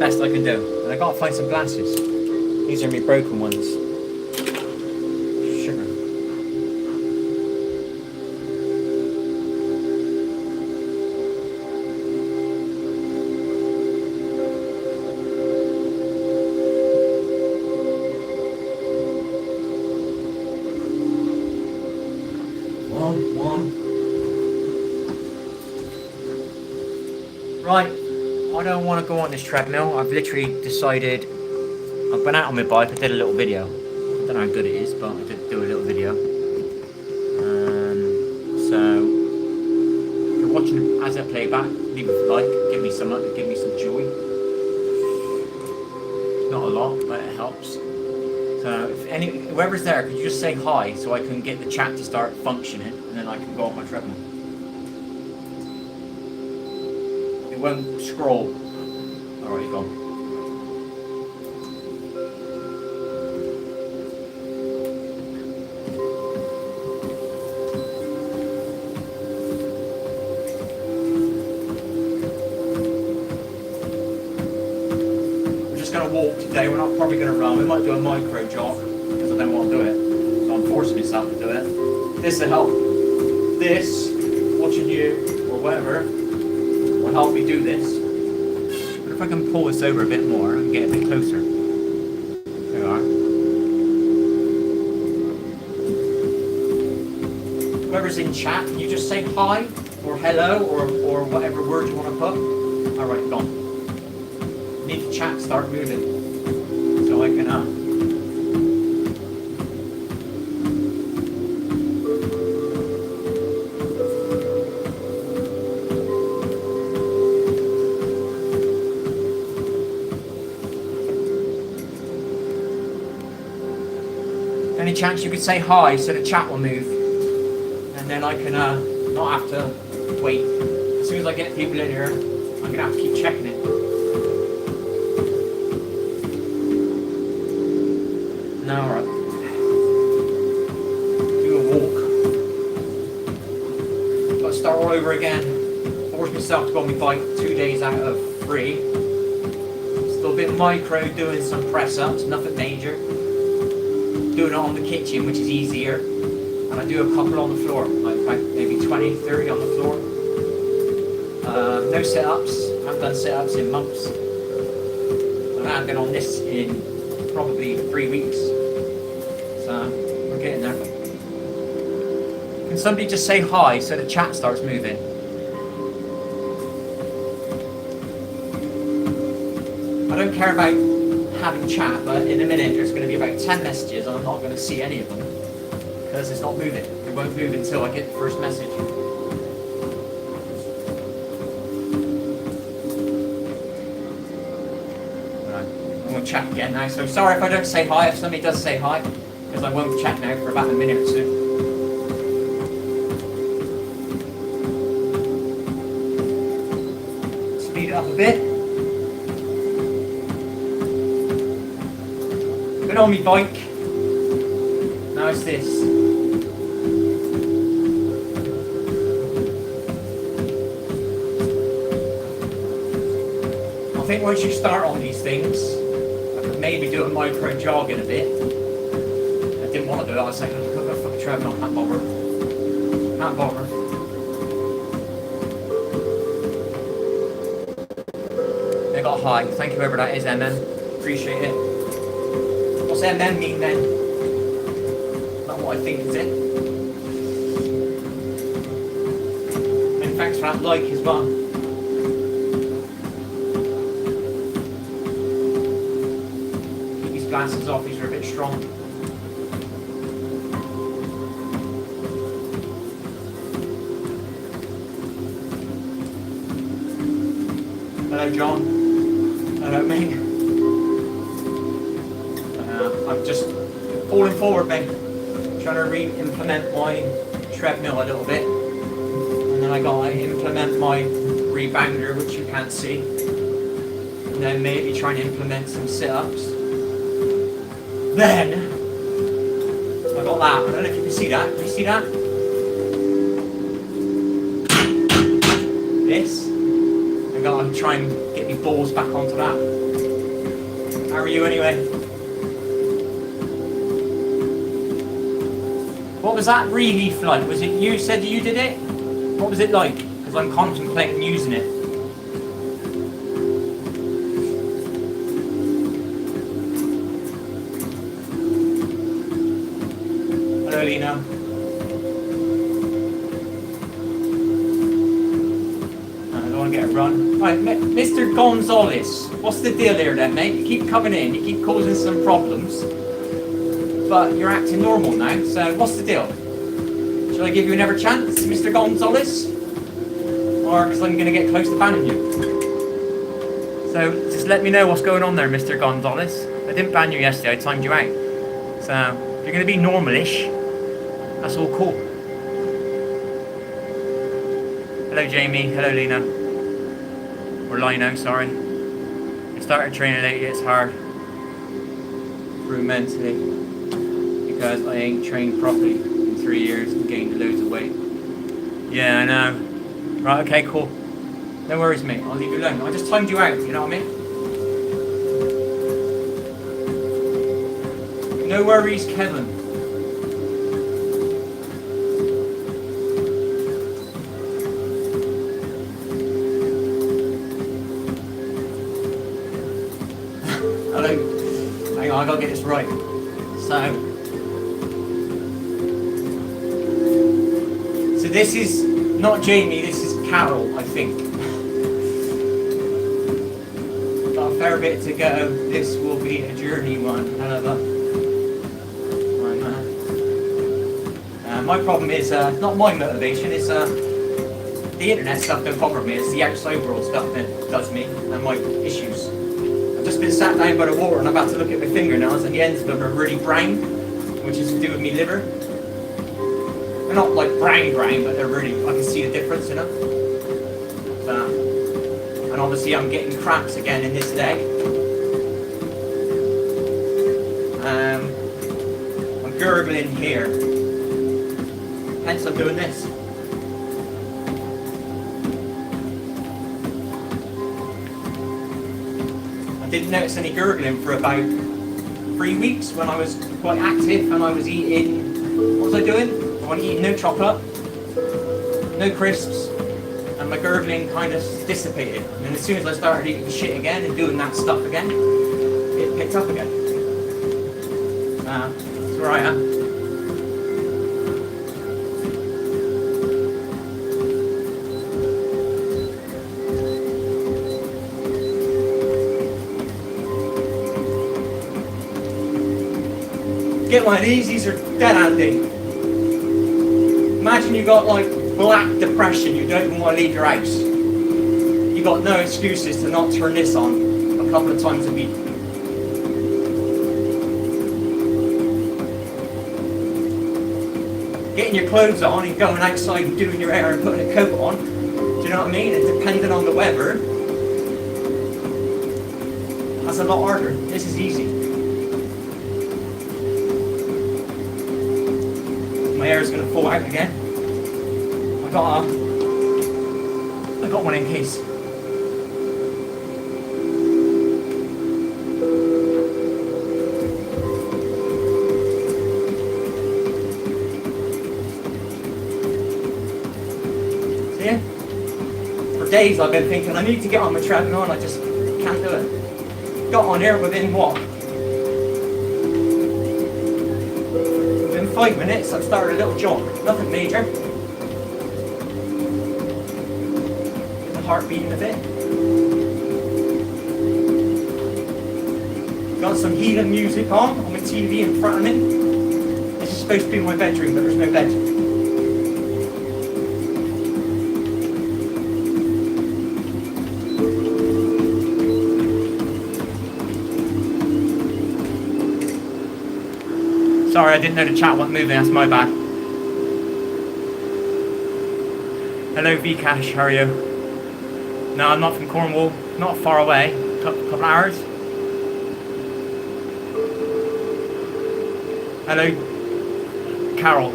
best I can do. And I gotta find some glasses. These are my broken ones. Sugar. One. Right, I don't want to go on this treadmill. I've literally decided, I've been out on my bike, I did a little video. I don't know how good it is, but I did do a little video. So, if you're watching as I play back, leave a like, give me some joy. It's not a lot, but it helps. So, if whoever's there, could you just say hi so I can get the chat to start functioning, and then I can go on my treadmill. It won't scroll. Alright, gone. We're just going to walk today. We're not probably going to run. We might do a micro jog because I don't want to do it. So I'm forcing myself to do it. This will help. This, watching you or whatever, will help me do this. But if I can pull this over a bit more and get a bit closer. There we are. Whoever's in chat, can you just say hi or hello or whatever word you want to put? Alright, gone. Need the chat to start moving. So I can any chance you could say hi so the chat will move, and then I can not have to wait. As soon as I get people in here, I'm gonna have to keep checking it. No, alright. Do a walk. Got to start all over again. Force myself to go on my bike 2 days out of 3. Still a bit micro, doing some press ups, nothing major. Doing it on the kitchen, which is easier, and I do a couple on the floor, like maybe 20, 30 on the floor. No sit-ups. I haven't done sit-ups in months. I haven't been on this in probably 3 weeks, so we're getting there. Can somebody just say hi so the chat starts moving? I don't care about having chat, but in a minute there's going to be about 10 messages and I'm not going to see any of them because it's not moving. It won't move until I get the first message. Right, I'm going to chat again now, so sorry if I don't say hi, if somebody does say hi, because I won't chat now for about a minute or two. Speed it up a bit. Been on my bike. Now it's this. I think once you start on these things, I could maybe do a micro jog in a bit. I didn't want to do it. I was like, I've got a fucking treadmill, can't bother. Can't bother. They got high. Thank you, whoever that is, MM. Appreciate it. What's MM mean then? Not what I think, is it? And thanks for that like as well. Keep these glasses off, these are a bit strong. Hello John. Hello mate. I'm just falling forward, mate. Trying to re-implement my treadmill a little bit. And then I gotta implement my rebounder, which you can't see. And then maybe try and implement some sit-ups. Then, I got that. I don't know if you can see that. Can you see that? This. I gotta try and get my balls back onto that. How are you anyway? What was that relief like? Was it you said you did it? What was it like? Because I'm contemplating using it. Hello, Lena. I don't want to get a run. Right, Mr. Gonzalez, what's the deal here then, mate? You keep coming in, you keep causing some problems, but you're acting normal now, so what's the deal? Shall I give you another chance, Mr. Gonzalez? Or because I'm going to get close to banning you? So just let me know what's going on there, Mr. Gonzalez. I didn't ban you yesterday, I timed you out. So if you're going to be normalish, that's all cool. Hello Jamie, hello Lena. Or Lino, sorry. I started training lately, it's hard. Through mentally. Because I ain't trained properly in 3 years and gained loads of weight. Yeah, I know. Right, okay, cool. No worries, mate. I'll leave you alone. I just timed you out, you know what I mean? No worries, Kevin. Hello. Hang on, I gotta get this right. So this is not Jamie, this is Carol, I think. Got a fair bit to go. This will be a journey one, however. My problem is not my motivation, it's the internet stuff don't bother me, it's the outside world stuff that does me and my issues. I've just been sat down by the water and I'm about to look at my fingernails and the ends of them are really brown, which is to do with me liver. They're not like brown, but they're really, I can see the difference, you know. And obviously I'm getting cramps again in this leg. I'm gurgling here. Hence I'm doing this. I didn't notice any gurgling for about 3 weeks when I was quite active and I was eating, what was I doing? I was eating no chocolate, no crisps, and my gurgling kind of dissipated. And as soon as I started eating shit again and doing that stuff again, it picked up again. That's where I am. Get one of these are dead handy. Imagine you got like black depression, you don't even want to leave your house. You got no excuses to not turn this on a couple of times a week. Getting your clothes on and going outside and doing your hair and putting a coat on, do you know what I mean? And depending on the weather, that's a lot harder. This is easy. My hair is going to fall out again. I got one in case. See? For days I've been thinking I need to get on my treadmill and I just can't do it. Got on here within what? 5 minutes, I've started a little jog, nothing major. Get the heart beating a bit. Got some healing music on my TV in front of me. This is supposed to be my bedroom, but there's no bed. Sorry, I didn't know the chat wasn't moving, that's my bad. Hello Vcash, how are you? No, I'm not from Cornwall, not far away, couple hours. Hello, Carol.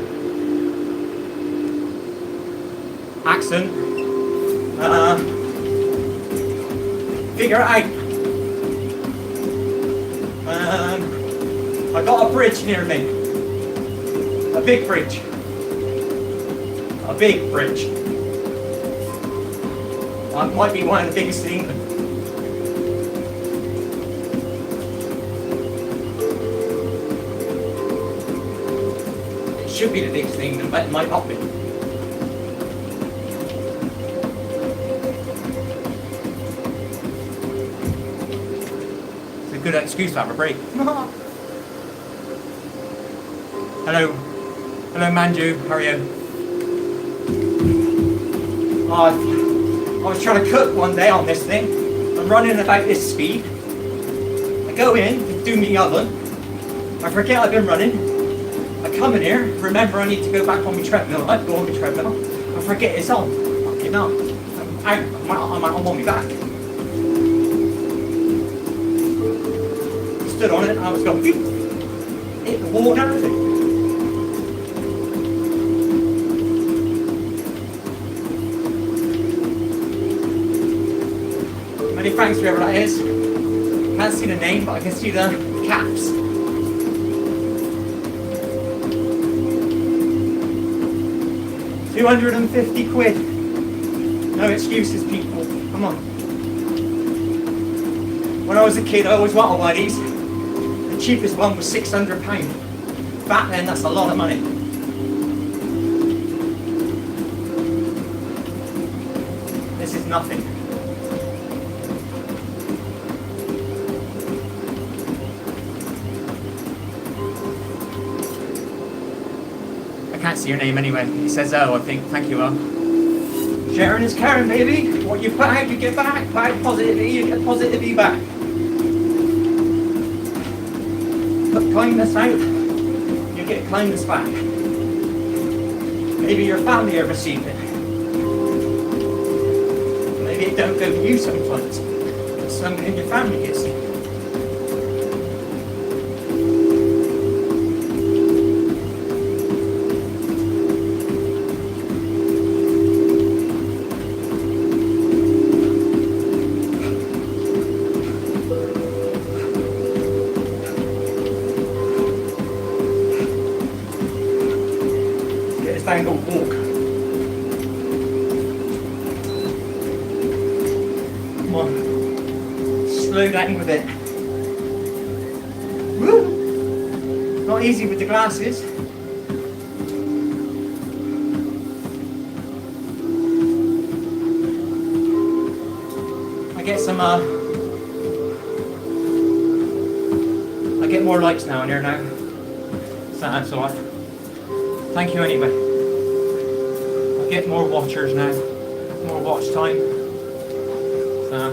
Accent. Figure it out. I got a bridge near me. A big bridge. A big bridge. It might be one of the biggest in England. It should be the biggest in England, but it might not be. It's a good excuse to have a break. Hello. Hello, Manju. How are you? I was trying to cook one day on this thing. I'm running about this speed. I go in, do the oven. I forget I've been running. I come in here, remember I need to go back on my treadmill. I go on my treadmill. I forget it's on. Fucking hell. I'm on my back. Stood on it and I was going, hit the wall and everything. Many thanks whoever that is. Can't see the name, but I can see the caps. £250. No excuses, people. Come on. When I was a kid, I always wanted one of these. The cheapest one was £600. Back then, that's a lot of money. This is nothing. I can't see your name anyway. It says I think. Thank you, Sharon is Karen, baby. What you put out, you get back. Put out positivity, you get positivity back. Put kindness out, you get kindness back. Maybe your family have received it. Maybe it don't go to you sometimes, but someone in your family gets it. Down the walk. Come on. Slow down with it. Woo! Not easy with the glasses. I get some I get more likes now in here now. So that's alright. Thank you anyway. Get more watchers now, more watch time. So,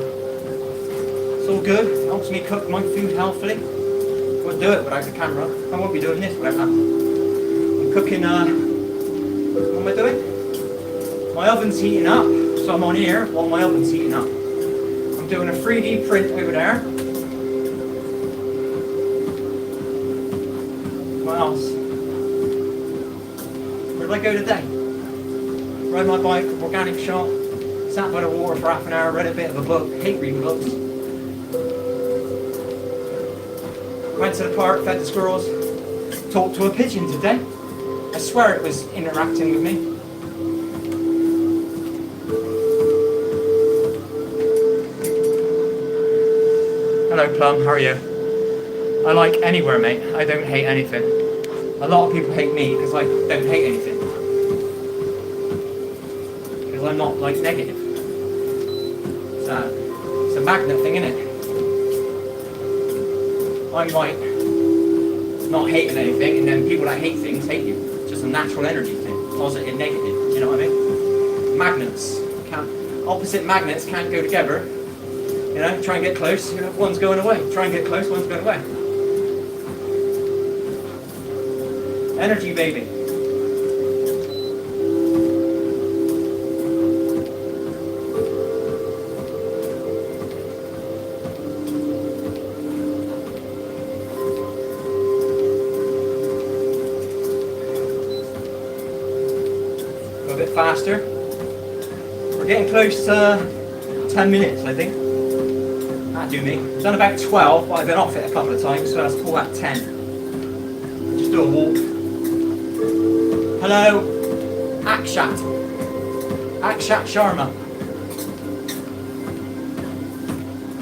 it's all good. It helps me cook my food healthily. Wouldn't do it without the camera. I won't be doing this without that. I'm cooking. What am I doing? My oven's heating up, so I'm on here while my oven's heating up. I'm doing a 3D print over there. What else? Where did I go today? Rode my bike, organic shop, sat by the water for half an hour, read a bit of a book, hate reading books. Went to the park, fed the squirrels, talked to a pigeon today. I swear it was interacting with me. Hello Plum, how are you? I like anywhere, mate. I don't hate anything. A lot of people hate me because I don't hate anything. I'm not like negative. It's a magnet thing, isn't it? I'm like not hating anything, and then people that hate things hate you. It's just a natural energy thing, positive, negative. You know what I mean? Magnets opposite magnets can't go together. You know, try and get close. You know, one's going away. Try and get close, one's going away. Energy, baby. Faster. We're getting close to 10 minutes, I think. That'll do me. I've done about 12, but I've been off it a couple of times, so let's call that 10. do a walk. Hello, Akshat Sharma.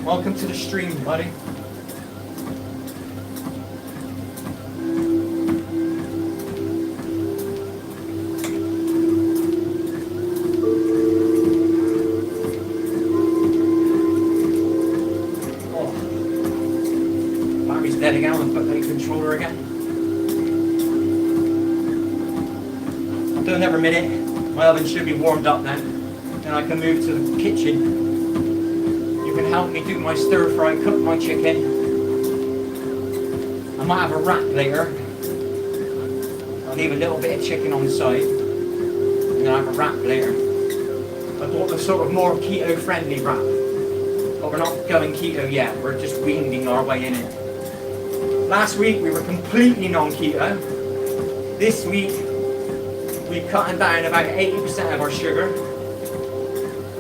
Welcome to the stream, buddy. Oh, battery's dead again. I'll put the controller again. I'll do another minute. My oven should be warmed up now. Then I can move to the kitchen. You can help me do my stir fry, cook my chicken. I might have a wrap later. I'll leave a little bit of chicken on the side. And then I'll have a wrap later. I bought a sort of more keto friendly wrap. But we're not going keto yet. We're just winging our way in it. Last week we were completely non-keto. This week we've cut down about 80% of our sugar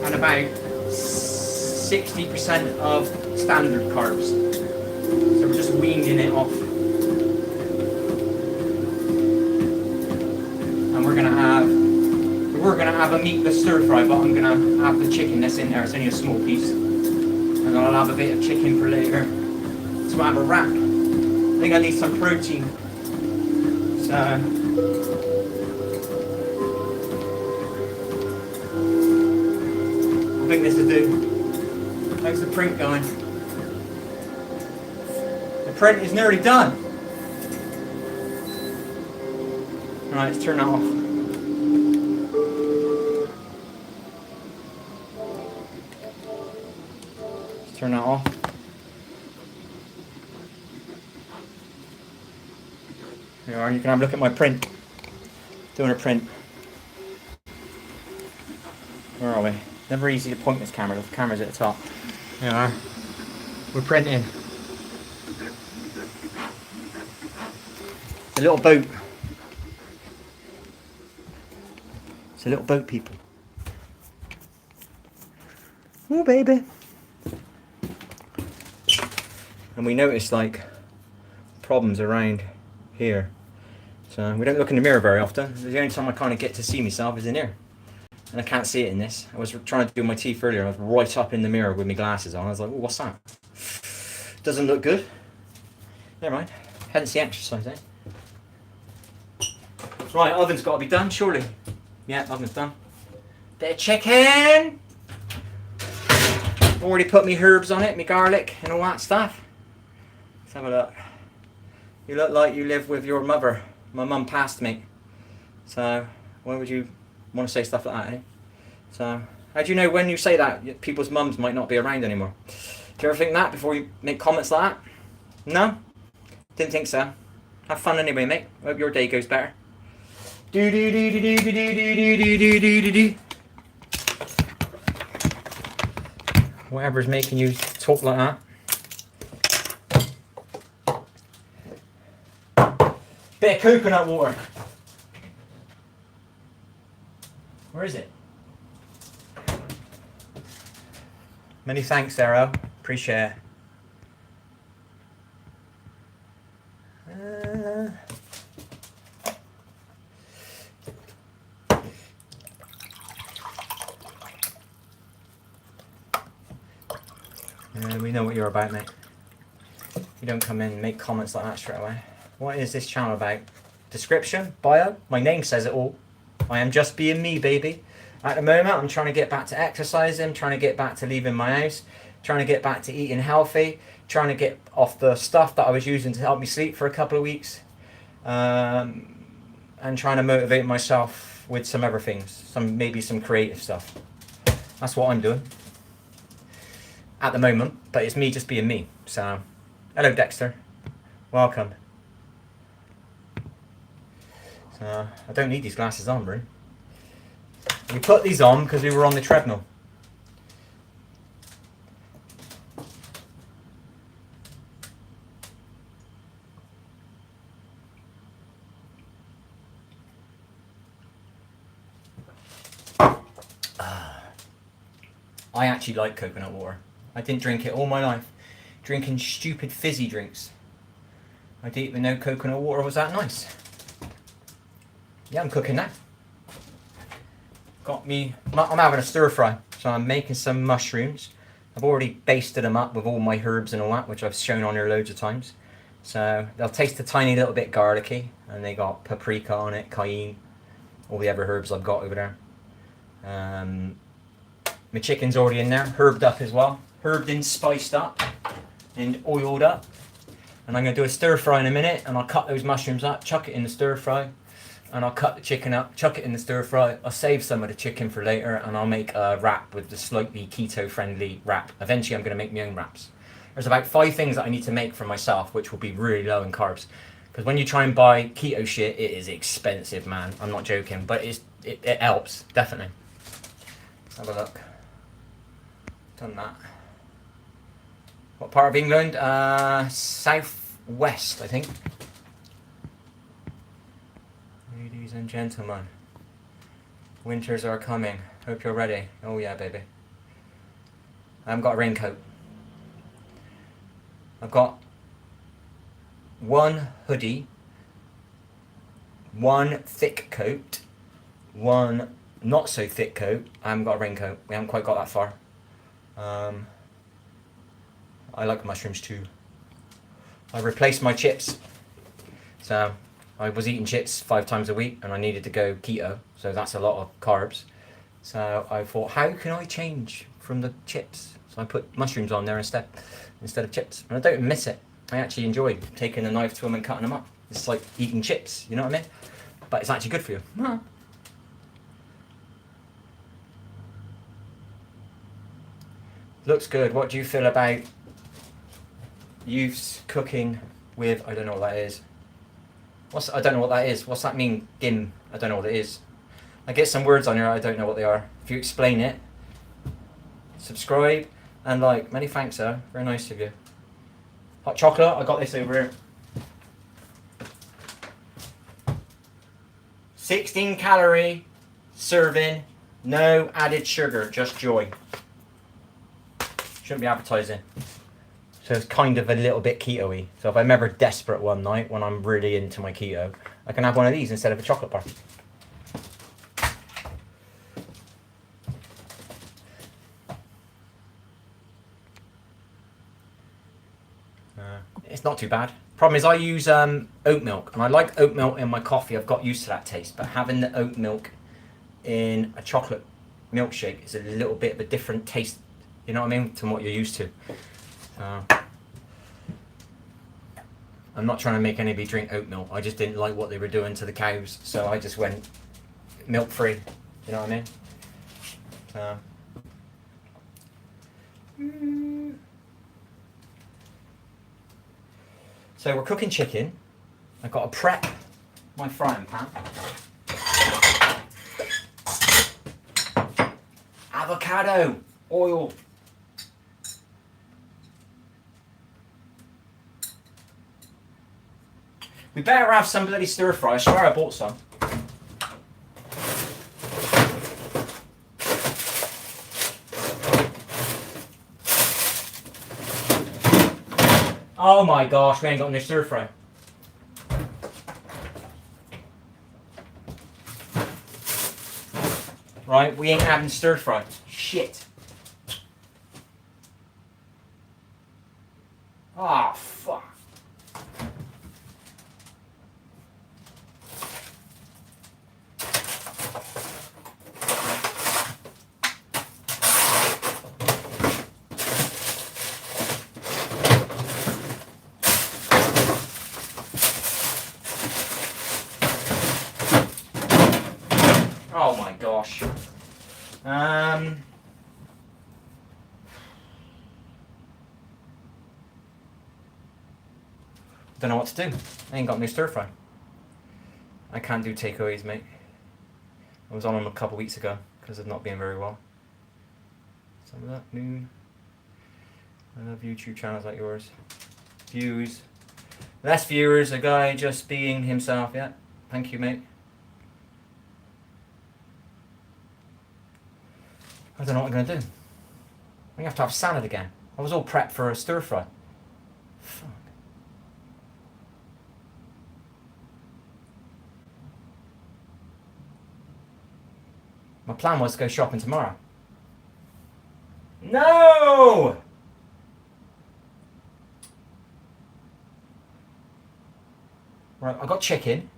and about 60% of standard carbs. So we're just weaning it off. And we're gonna have a meatless stir fry, but I'm gonna have the chicken that's in there. It's only a small piece. And I'll have a bit of chicken for later. So I have a wrap. I think I need some protein. So I think this will do. How's the print going? The print is nearly done. Alright, let's turn that off. Let's turn that off. There you are, you can have a look at my print. Doing a print. Where are we? Never easy to point this camera, the camera's at the top. There you are. We're printing. It's a little boat. It's a little boat, people. Oh, baby. And we notice, like, problems around here. So we don't look in the mirror very often. The only time I kind of get to see myself is in here. And I can't see it in this. I was trying to do my teeth earlier. I was right up in the mirror with my glasses on. I was like, oh, what's that? Doesn't look good. Never mind. Hence the exercise, eh? Right, oven's got to be done, surely. Yeah, oven's done. Bit of chicken. Already put me herbs on it, me garlic and all that stuff. Let's have a look. You look like you live with your mother. My mum passed me. So, why would you want to say stuff like that, eh? So, how do you know when you say that people's mums might not be around anymore? Do you ever think that before you make comments like that? No? Didn't think so. Have fun anyway, mate. Hope your day goes better. Do do do do do do do do do do do do do. Whatever's making you talk like that. Bit of coconut water. Where is it? Many thanks, Sarah. Appreciate it. We know what you're about, mate. You don't come in and make comments like that straight away. What is this channel about? Description? Bio? My name says it all. I am just being me, baby. At the moment, I'm trying to get back to exercising, trying to get back to leaving my house, trying to get back to eating healthy, trying to get off the stuff that I was using to help me sleep for a couple of weeks, and trying to motivate myself with some other things, maybe some creative stuff. That's what I'm doing at the moment, but it's me just being me. So, hello Dexter, welcome. So, I don't need these glasses on, bro. We put these on because we were on the treadmill. I actually like coconut water. I didn't drink it all my life. Drinking stupid fizzy drinks. I did it with no coconut water. Was that nice? Yeah, I'm cooking now. I'm having a stir fry, so I'm making some mushrooms. I've already basted them up with all my herbs and all that, which I've shown on here loads of times. So they'll taste a tiny little bit garlicky, and they got paprika on it, cayenne, all the other herbs I've got over there. My chicken's already in there, herbed up as well. Herbed and spiced up and oiled up. And I'm going to do a stir fry in a minute, and I'll cut those mushrooms up, chuck it in the stir fry, and I'll cut the chicken up, chuck it in the stir fry. I'll save some of the chicken for later, and I'll make a wrap with the slightly keto friendly wrap. Eventually I'm going to make my own wraps. There's about 5 things that I need to make for myself, which will be really low in carbs. Because when you try and buy keto shit, it is expensive, man. I'm not joking, but it helps, definitely. Let's have a look. Done that. What part of England? Southwest, I think. Ladies and gentlemen, winters are coming. Hope you're ready. Oh yeah, baby. I haven't got a raincoat. I've got one hoodie, one thick coat, one not so thick coat. I haven't got a raincoat. We haven't quite got that far. I like mushrooms too. I replaced my chips. So I was eating chips 5 times a week, and I needed to go keto, so that's a lot of carbs. So I thought, how can I change from the chips? So I put mushrooms on there instead of chips, and I don't miss it. I actually enjoy taking a knife to them and cutting them up. It's like eating chips, you know what I mean? But it's actually good for you. Looks good. What do you feel about youths cooking with, I don't know what that is. I don't know what that is. What's that mean, Gim? I don't know what it is. I get some words on here, I don't know what they are. If you explain it, subscribe and like. Many thanks, sir. Very nice of you. Hot chocolate, I got this over here. 16 calorie serving, no added sugar, just joy. Shouldn't be advertising. So it's kind of a little bit keto-y. So if I'm ever desperate one night when I'm really into my keto, I can have one of these instead of a chocolate bar. It's not too bad. Problem is I use oat milk, and I like oat milk in my coffee. I've got used to that taste, but having the oat milk in a chocolate milkshake is a little bit of a different taste, you know what I mean, to what you're used to. I'm not trying to make anybody drink oat milk. I just didn't like what they were doing to the cows, so I just went milk free, you know what I mean? So we're cooking chicken. I've got to prep my frying pan. Avocado, oil. We better have some bloody stir fry. I swear I bought some. Oh my gosh, we ain't got no stir fry. Right, we ain't having stir fry. Shit. Ah, fuck. Oh my gosh. Don't know what to do. I ain't got no stir fry. I can't do takeaways, mate. I was on them a couple weeks ago because of not being very well. Some of that noon. I love YouTube channels like yours. Views. Less viewers, a guy just being himself. Yeah. Thank you, mate. I don't know what I'm going to do. We have to have salad again. I was all prepped for a stir fry. Fuck. My plan was to go shopping tomorrow. No! Right, I got chicken.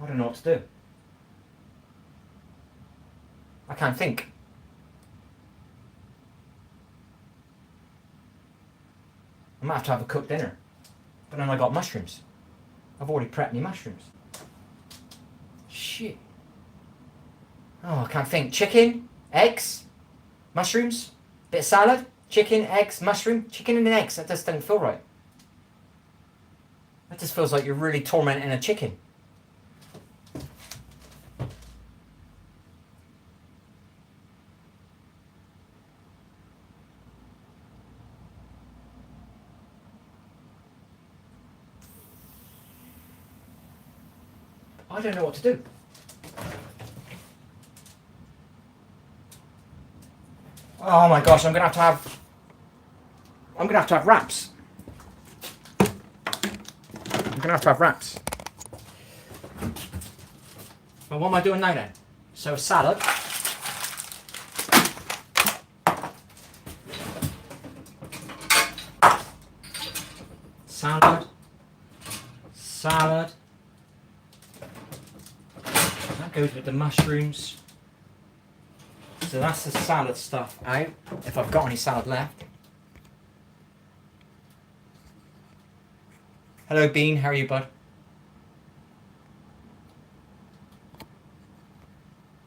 I don't know what to do. I can't think. I might have a cooked dinner. But then I got mushrooms. I've already prepped me mushrooms. Shit. Oh, I can't think. Chicken, eggs, mushrooms, bit of salad, chicken, eggs, mushroom, chicken and eggs. That just doesn't feel right. That just feels like you're really tormenting a chicken. I don't know what to do. Oh my gosh, I'm gonna have to have wraps. I'm gonna have to have wraps. Well, what am I doing now then? So salad. Salad. Salad. That goes with the mushrooms. So that's the salad stuff out, if I've got any salad left. Hello Bean, how are you, bud?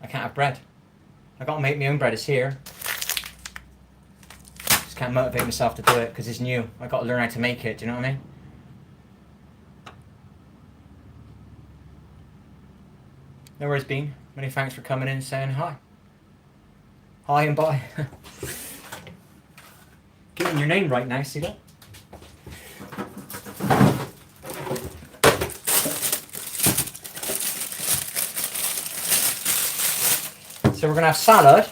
I can't have bread. I gotta make my own bread, it's here. Just can't motivate myself to do it because it's new. I gotta learn how to make it, do you know what I mean? No worries, Bean. Many thanks for coming in and saying hi. Hi and bye. Getting your name right now, see that? So we're going to have salad.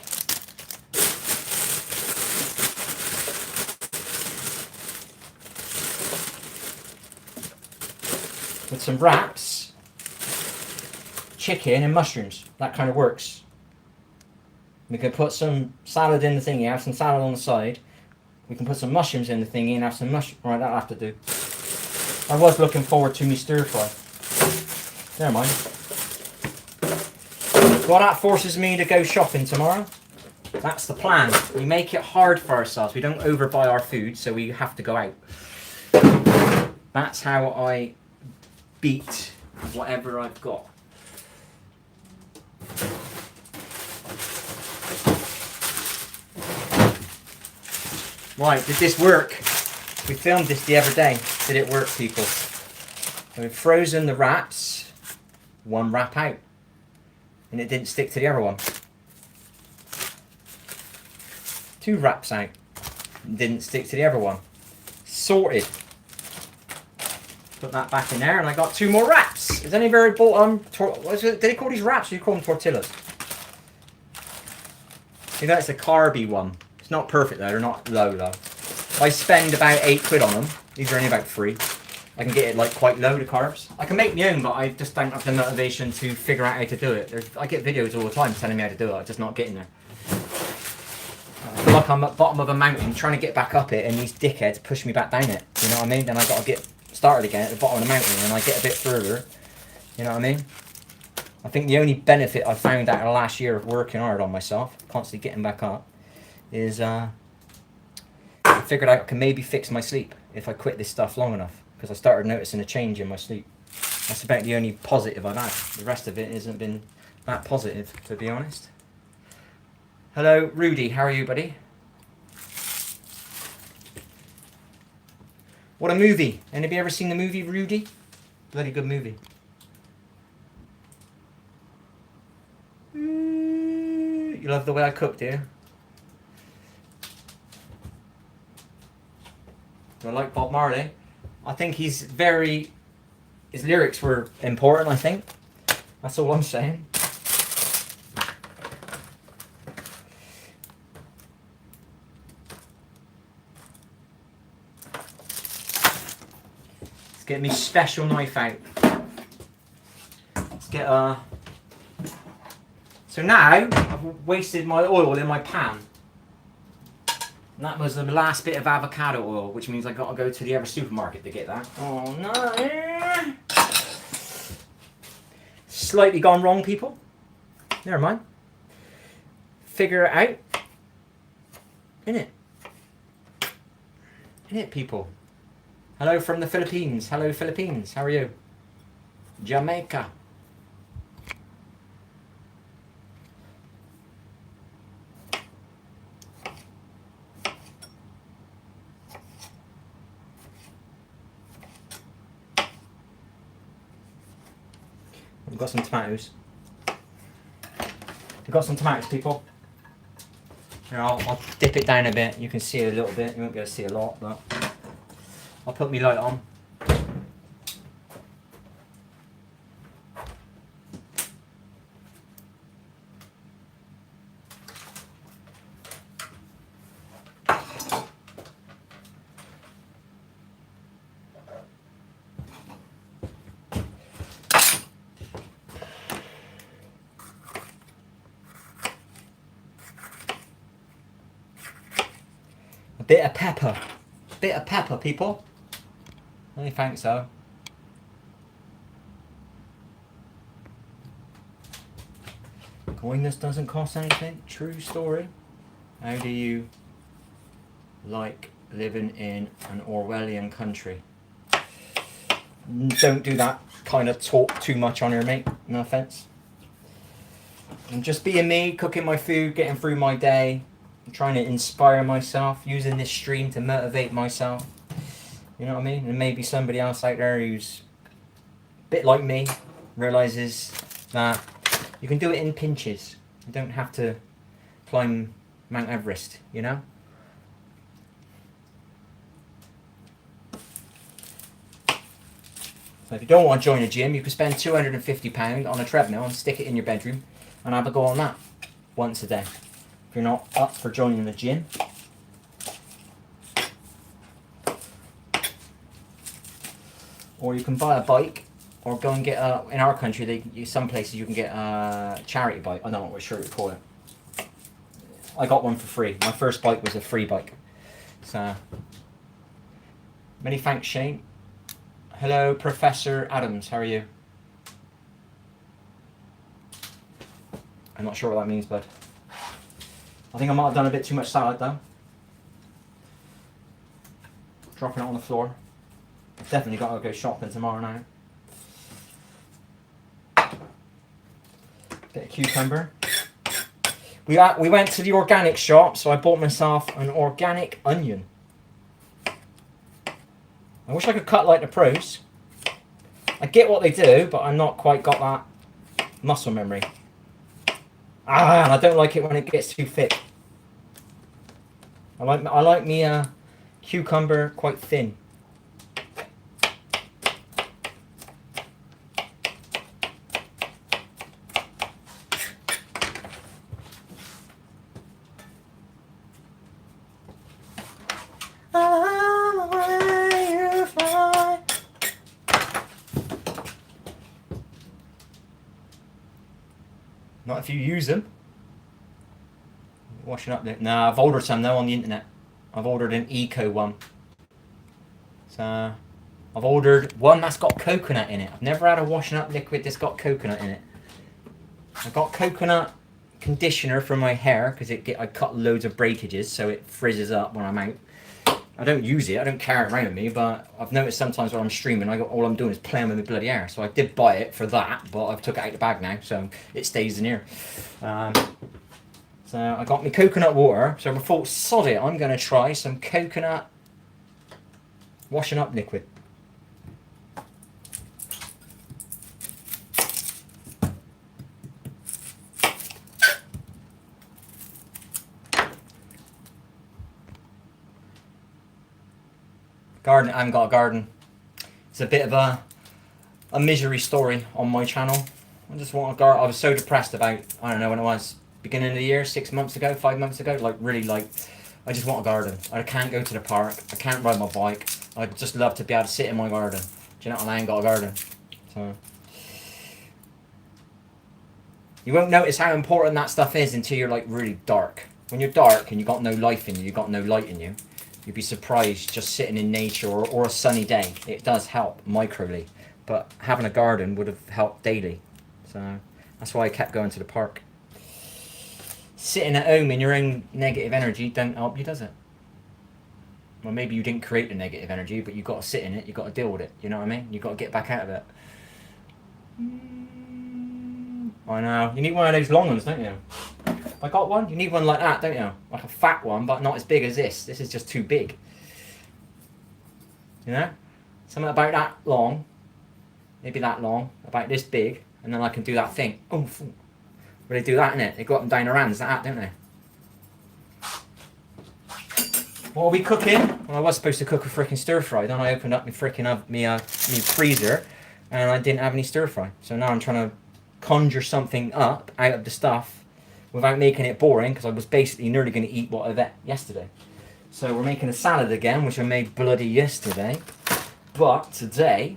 With some wraps. Chicken and mushrooms. That kind of works. We can put some salad in the thingy, have some salad on the side. We can put some mushrooms in the thingy and have some mushrooms. Right, that'll have to do. I was looking forward to me stir fry. Never mind. Well, that forces me to go shopping tomorrow. That's the plan. We make it hard for ourselves. We don't overbuy our food, so we have to go out. That's how I beat whatever I've got. Right, did this work? We filmed this the other day. Did it work, people? We've frozen the wraps. One wrap out. And it didn't stick to the other one. 2 wraps out. Didn't stick to the other one. Sorted. Put that back in there and I got 2 more wraps. Has anybody bought what is it? Did they call these wraps or do you call them tortillas? See, that's the carby one. It's not perfect though, they're not low. I spend about £8 on them. These are only about 3. I can get it like quite low, the carbs. I can make my own, but I just don't have the motivation to figure out how to do it. I get videos all the time telling me how to do it, I'm just not getting there. I feel like I'm at the bottom of a mountain trying to get back up it and these dickheads push me back down it. You know what I mean? Then I got to get started again at the bottom of the mountain and I get a bit further. You know what I mean? I think the only benefit I found out in the last year of working hard on myself, constantly getting back up, is I figured out I can maybe fix my sleep if I quit this stuff long enough, because I started noticing a change in my sleep. That's about the only positive I've had. The rest of it hasn't been that positive, to be honest. Hello, Rudy. How are you, buddy? What a movie. Anybody ever seen the movie Rudy? Bloody good movie. You love the way I cook, do you? I like Bob Marley. I think his lyrics were important, I think. That's all I'm saying. get me special knife out. Let's get So now I've wasted my oil in my pan. And that was the last bit of avocado oil, which means I got to go to the other supermarket to get that. Oh no! Slightly gone wrong, people. Never mind. Figure it out. Innit? Innit, people? Hello from the Philippines. Hello, Philippines. How are you? Jamaica. We've got some tomatoes. We've got some tomatoes, people. Here, I'll dip it down a bit. You can see it a little bit. You won't be able to see a lot, but I'll put my light on. Bit of pepper. Bit of pepper, people. I think so. Kindness doesn't cost anything. True story. How do you like living in an Orwellian country? Don't do that kind of talk too much on here, mate. No offense. I'm just being me, cooking my food, getting through my day. I'm trying to inspire myself, using this stream to motivate myself. You know what I mean? And maybe somebody else out there who's a bit like me realizes that you can do it in pinches. You don't have to climb Mount Everest, you know? So if you don't want to join a gym, you can spend £250 on a treadmill and stick it in your bedroom and have a go on that once a day. If you're not up for joining the gym. Or you can buy a bike, or go and get a, in our country, some places you can get a charity bike. I don't know what sure to call it. I got one for free. My first bike was a free bike. So, many thanks, Shane. Hello, Professor Adams. How are you? I'm not sure what that means, bud. I think I might have done a bit too much salad though. Dropping it on the floor. I've definitely got to go shopping tomorrow night. Bit of cucumber. We went to the organic shop, so I bought myself an organic onion. I wish I could cut like the pros. I get what they do, but I'm not quite got that muscle memory. And I don't like it when it gets too thick. I like me cucumber quite thin. Not if you use them. Washing up there. Nah, I've ordered some now on the internet. I've ordered an eco one. So I've ordered one that's got coconut in it. I've never had a washing up liquid that's got coconut in it. I've got coconut conditioner for my hair because I cut loads of breakages so it frizzes up when I'm out. I don't use it, I don't carry it around with me, but I've noticed sometimes when I'm streaming, all I'm doing is playing with my bloody hair. So I did buy it for that, but I've took it out of the bag now, so it stays in here. So I got my coconut water, so I thought, sod it, I'm going to try some coconut washing up liquid. Garden, I haven't got a garden. It's a bit of a misery story on my channel. I just want a garden. I was so depressed about, I don't know when it was, beginning of the year, 6 months ago, 5 months ago, I just want a garden. I can't go to the park, I can't ride my bike. I'd just love to be able to sit in my garden. Do you know what I mean? I ain't got a garden. So you won't notice how important that stuff is until you're like really dark. When you're dark and you've got no life in you, you've got no light in you, you'd be surprised just sitting in nature or a sunny day. It does help microly. But having a garden would have helped daily. So that's why I kept going to the park. Sitting at home in your own negative energy don't help you, does it? Well, maybe you didn't create the negative energy, but you've got to sit in it, you've got to deal with it. You know what I mean? You've got to get back out of it. I know. You need one of those long ones, don't you? I got one. You need one like that, don't you? Like a fat one, but not as big as this. This is just too big. You know? Something about that long, maybe that long, about this big, and then I can do that thing. Oh, where they do that, innit? They go up and down their hands like that, don't they? What are we cooking? Well, I was supposed to cook a freaking stir fry. Then I opened up my freaking me freezer, and I didn't have any stir fry. So now I'm trying to conjure something up out of the stuff without making it boring, because I was basically nearly going to eat what I ate yesterday. So we're making a salad again, which I made bloody yesterday. But today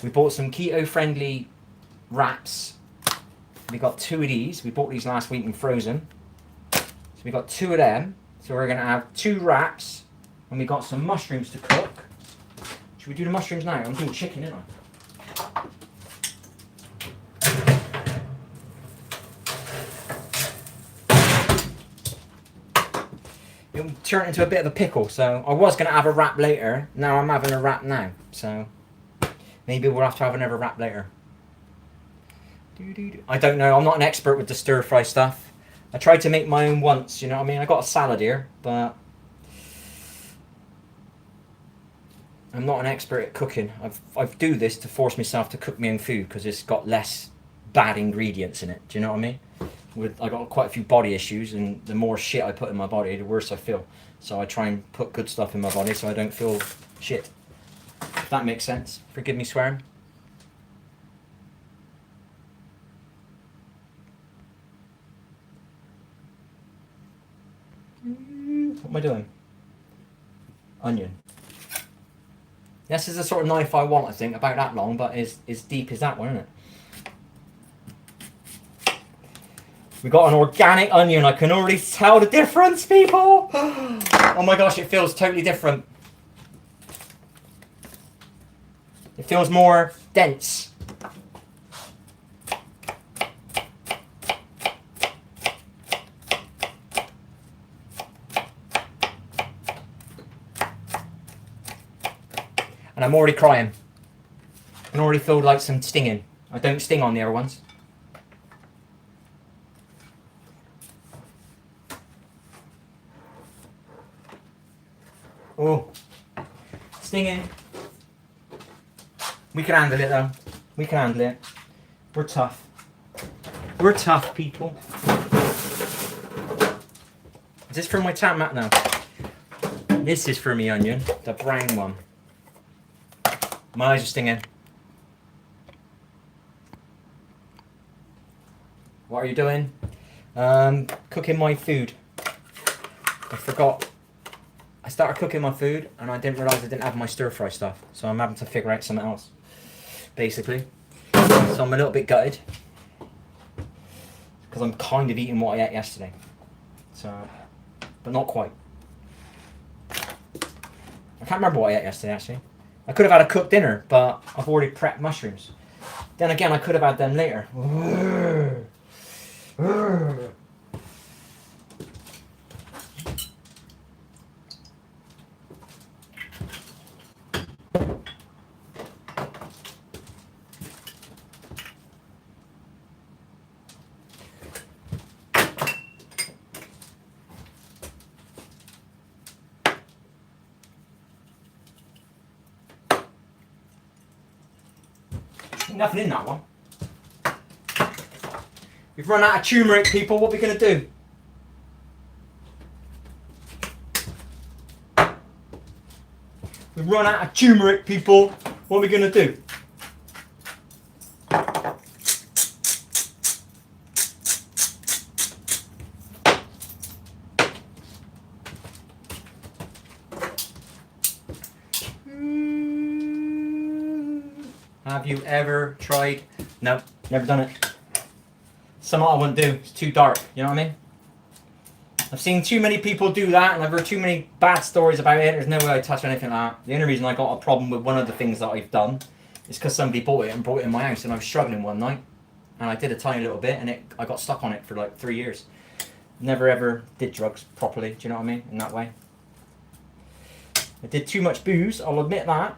we bought some keto-friendly wraps. We got 2 of these. We bought these last week and frozen. So we got 2 of them. So we're going to have 2 wraps, and we got some mushrooms to cook. Should we do the mushrooms now? I'm doing chicken, isn't I? It'll turn into a bit of a pickle. So I was going to have a wrap later. Now I'm having a wrap now. So maybe we'll have to have another wrap later. I don't know. I'm not an expert with the stir fry stuff. I tried to make my own once, you know what I mean? I got a salad here, but I'm not an expert at cooking. I do this to force myself to cook my own food because it's got less bad ingredients in it. Do you know what I mean? I got quite a few body issues, and the more shit I put in my body, the worse I feel. So I try and put good stuff in my body so I don't feel shit. If that makes sense. Forgive me swearing. What am I doing? Onion. This is the sort of knife I want, I think, about that long, but as deep as that one, isn't it? We got an organic onion. I can already tell the difference, people. Oh my gosh, it feels totally different. It feels more dense. And I'm already crying. I can already feel like some stinging. I don't sting on the other ones. Oh, stinging. We can handle it though. We can handle it. We're tough. We're tough, people. Is this for my tap mat now? This is for me onion, the brown one. My eyes are stinging. What are you doing? Cooking my food. I forgot. I started cooking my food and I didn't realise I didn't have my stir fry stuff. So I'm having to figure out something else. Basically. So I'm a little bit gutted. Because I'm kind of eating what I ate yesterday. So, but not quite. I can't remember what I ate yesterday actually. I could have had a cooked dinner, but I've already prepped mushrooms. Then again, I could have had them later. Nothing in that one. We've run out of turmeric, people. What are we going to do? We've run out of turmeric, people. What are we going to do? Have you ever tried? No, never done it. Something I wouldn't do. It's too dark. You know what I mean? I've seen too many people do that, and I've heard too many bad stories about it. There's no way I'd touch anything like that. The only reason I got a problem with one of the things that I've done is because somebody bought it and brought it in my house, and I was struggling one night, and I did a tiny little bit, and I got stuck on it for like 3 years. Never ever did drugs properly. Do you know what I mean? In that way. I did too much booze. I'll admit that.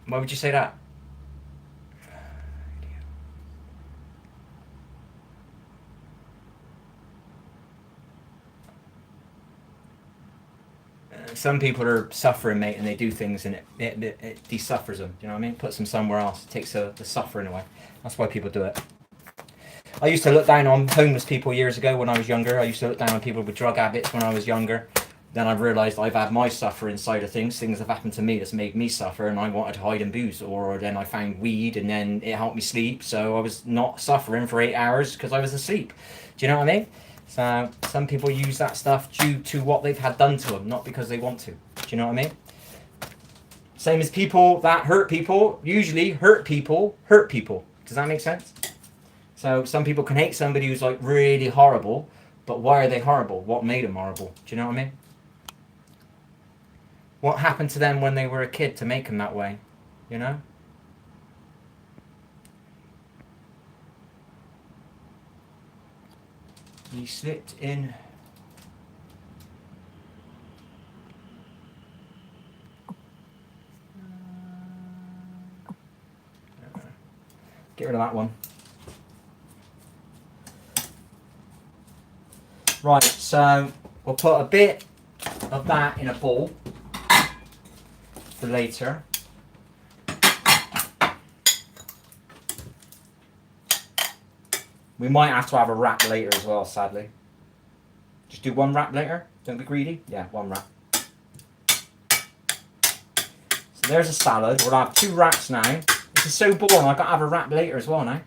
Why would you say that? Some people are suffering, mate, and they do things and it de-suffers them. Do you know what I mean? Puts them somewhere else. It takes the suffering away. That's why people do it. I used to look down on homeless people years ago when I was younger. I used to look down on people with drug habits when I was younger. Then I realised I've had my suffering side of things. Things have happened to me that's made me suffer, and I wanted to hide in booze. Or then I found weed, and then it helped me sleep. So I was not suffering for 8 hours because I was asleep. Do you know what I mean? So some people use that stuff due to what they've had done to them, not because they want to. Do you know what I mean? Same as people that hurt people, usually hurt people hurt people. Does that make sense? So some people can hate somebody who's like really horrible, but why are they horrible? What made them horrible? Do you know what I mean? What happened to them when they were a kid to make them that way? You know? He slipped in. Get rid of that one. Right, so we'll put a bit of that in a bowl for later. We might have to have a wrap later as well, sadly. Just do one wrap later. Don't be greedy. Yeah, one wrap. So there's a salad. We'll have 2 wraps now. This is so boring. I've got to have a wrap later as well now.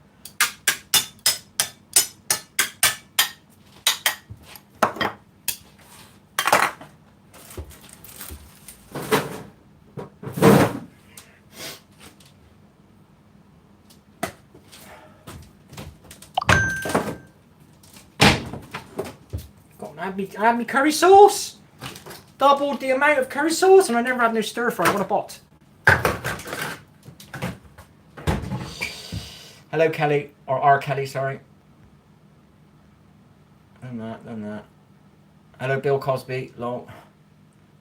I had me curry sauce. Doubled the amount of curry sauce, and I never had no stir fry. What a bot. Hello, Kelly, or R. Kelly, sorry. Done that. Hello, Bill Cosby. Lol.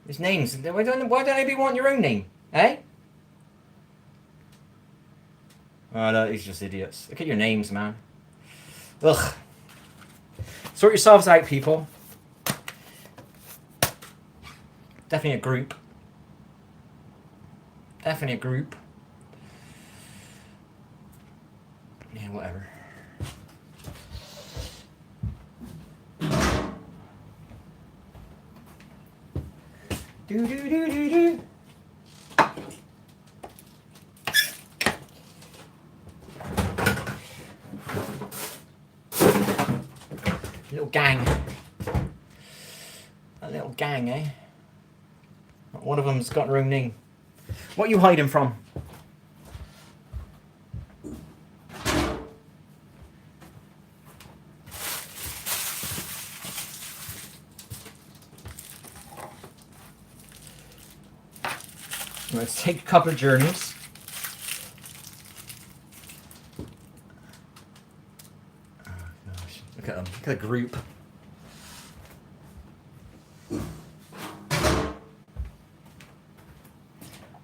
His names. Why don't anybody want your own name? Eh? Oh, no, these are just idiots. Look at your names, man. Ugh. Sort yourselves out, people. Definitely a group. Definitely a group. Yeah, whatever. Do do do do do. Little gang. A little gang, eh? One of them's got their own name. What are you hiding from? Let's take a couple of journeys. Oh gosh, look at them. Look at the group.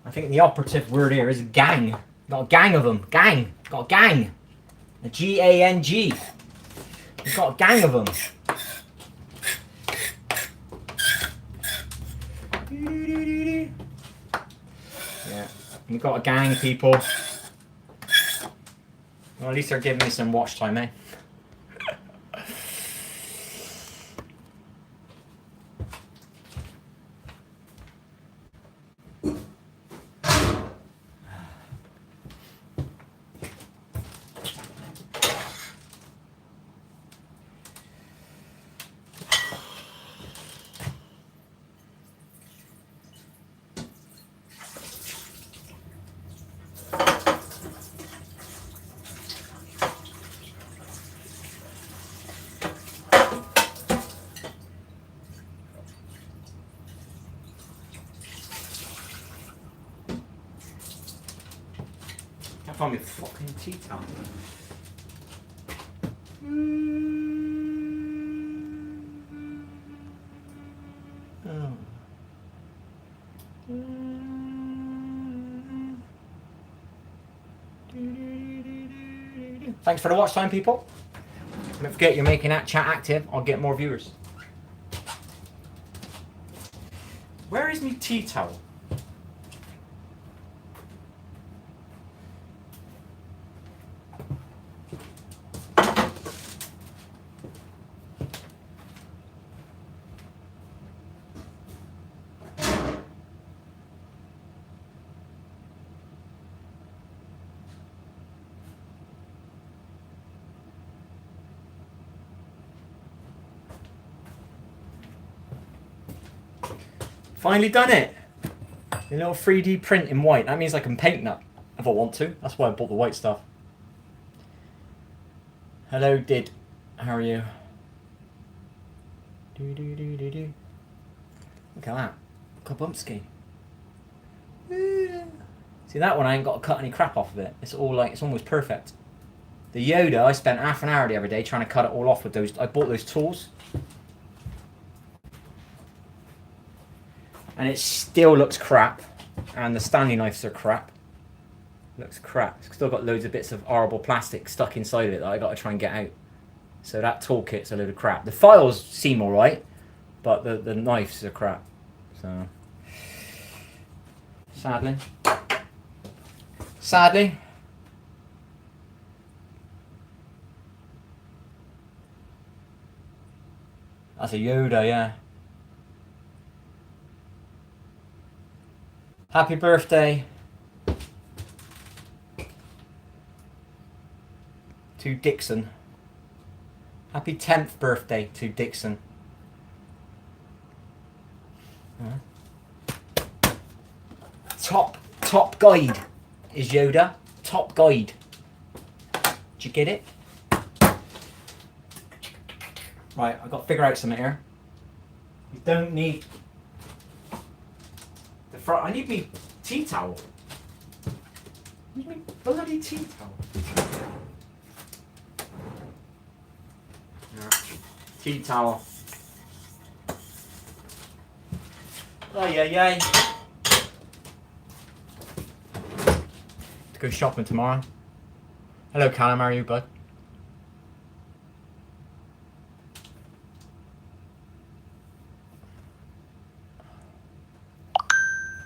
I think the operative word here is gang. Got a gang of them. Gang. Got a gang. A G-A-N-G. We've got a gang of them. Yeah. We've got a gang, people. Well, at least they're giving me some watch time, eh? Can't find me a fucking tea towel. Oh. Thanks for the watch time, people. Don't forget you're making that chat active. I'll get more viewers. Where is my tea towel? Finally done it! A little 3D print in white. That means I can paint that if I want to. That's why I bought the white stuff. Hello, Did. How are you? Do. Look at that. Kabumski. See, that one I ain't got to cut any crap off of it. It's all like, it's almost perfect. The Yoda, I spent half an hour the other day trying to cut it all off with those. I bought those tools. And it still looks crap. And the Stanley knives are crap. Looks crap. It's still got loads of bits of horrible plastic stuck inside of it that I got to try and get out. So that toolkit's a load of crap. The files seem alright, but the knives are crap. So, sadly. That's a Yoda, yeah. Happy birthday to Dixon. Happy 10th birthday to Dixon. Top guide is Yoda. Top guide. Did you get it? Right, I've got to figure out something here. You don't need the front. I need me tea towel. I need me bloody tea towel. Tea towel. Oh yeah. To go shopping tomorrow. Hello, Callum. How are you, bud?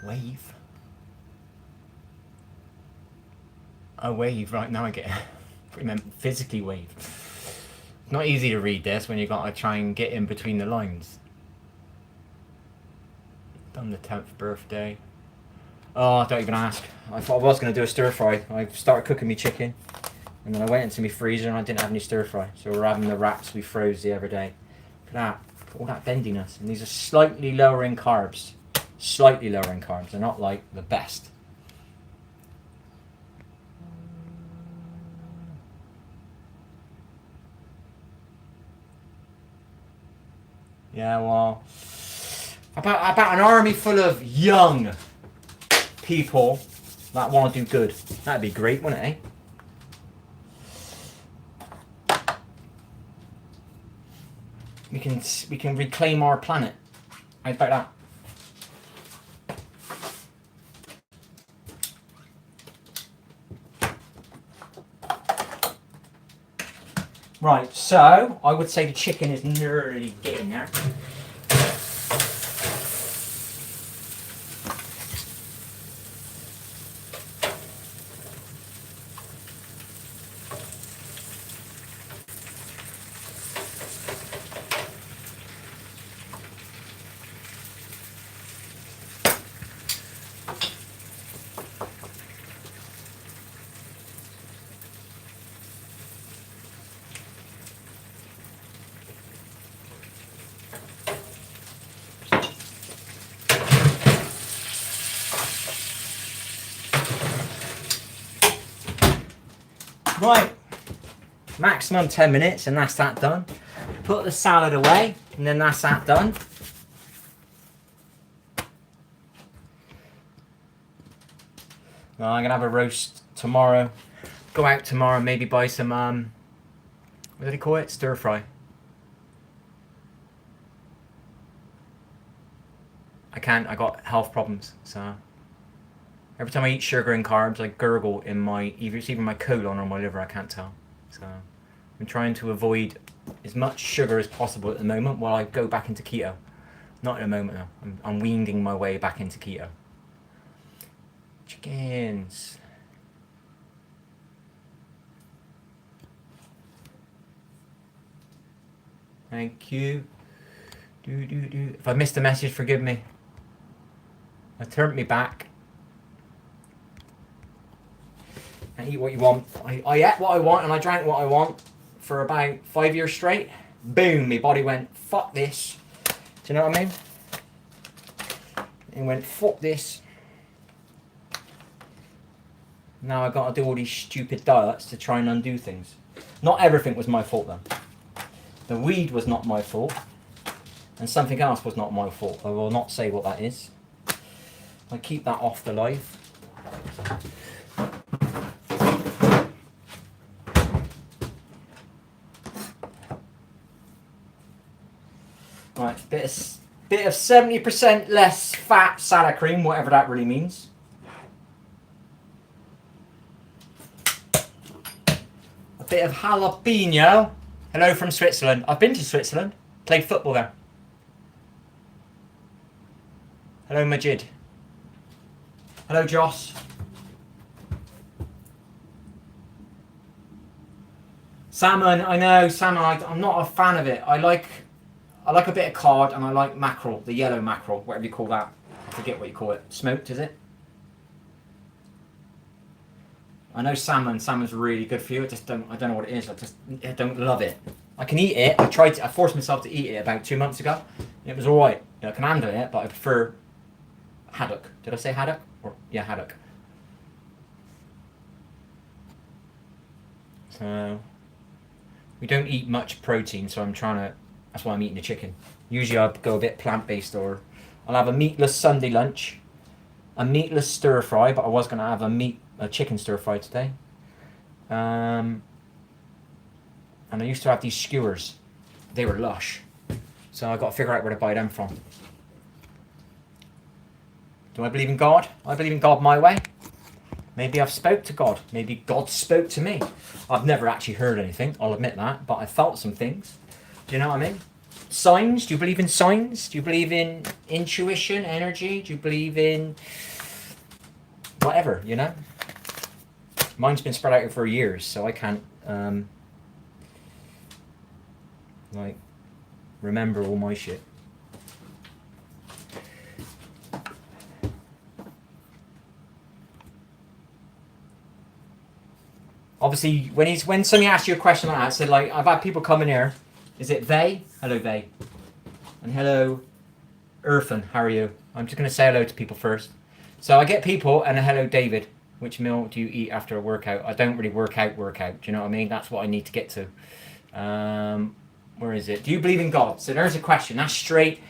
Wave. Oh, wave. Right, now I get it. I meant physically wave. Not easy to read this when you got to try and get in between the lines. Done the 10th birthday. Oh, don't even ask. I thought I was going to do a stir fry. I started cooking me chicken. And then I went into my freezer and I didn't have any stir fry. So we're having the wraps we froze the other day. Look at that. All that bendiness. And these are slightly lower in carbs. Slightly lower in carbs. They're not like the best. Yeah, well, about an army full of young people that want to do good. That'd be great, wouldn't it, eh? We can reclaim our planet. How about that? Right, so I would say the chicken is nearly getting there. Right, maximum 10 minutes and that's that done. Put the salad away and then that's that done. Now I'm going to have a roast tomorrow. Go out tomorrow, maybe buy some, what do they call it? Stir fry. I can't, I got health problems, so. Every time I eat sugar and carbs, I gurgle in my, it's either my colon or my liver, I can't tell. So I'm trying to avoid as much sugar as possible at the moment while I go back into keto. Not at the moment though, I'm weaning my way back into keto. Chickens. Thank you. If I missed a message, forgive me. I turned me back. And eat what you want. I ate what I want and I drank what I want for about 5 years straight. Boom, my body went, fuck this. Do you know what I mean? It went, fuck this. Now I gotta do all these stupid diets to try and undo things. Not everything was my fault though. The weed was not my fault. And something else was not my fault. I will not say what that is. I keep that off the live. Right, bit of 70% less fat salad cream, whatever that really means. A bit of jalapeno. Hello from Switzerland. I've been to Switzerland. Played football there. Hello Majid. Hello Joss. Salmon, I know, salmon, I'm not a fan of it. I like a bit of cod and I like mackerel, the yellow mackerel, whatever you call that. I forget what you call it. Smoked, is it? I know salmon's really good for you. I don't know what it is. I don't love it. I can eat it. I forced myself to eat it about 2 months ago. It was alright. I can handle it, but I prefer haddock. Did I say haddock? Yeah, haddock. So we don't eat much protein, so that's why I'm eating the chicken. Usually I'll go a bit plant-based, or I'll have a meatless Sunday lunch, a meatless stir fry, but I was going to have a chicken stir fry today. And I used to have these skewers. They were lush. So I got to figure out where to buy them from. Do I believe in God? I believe in God my way. Maybe I've spoke to God. Maybe God spoke to me. I've never actually heard anything, I'll admit that, but I felt some things. Do you know what I mean? Signs? Do you believe in signs? Do you believe in intuition, energy? Do you believe in whatever, you know? Mine's been spread out for years, so I can't like remember all my shit. Obviously, when somebody asks you a question like that, so like I've had people come in here. Is it they? Hello, they. And hello, Irfan. How are you? I'm just going to say hello to people first. So I get people, and hello, David. Which meal do you eat after a workout? I don't really work out. Do you know what I mean? That's what I need to get to. Where is it? Do you believe in God? So there's a question. That's straight.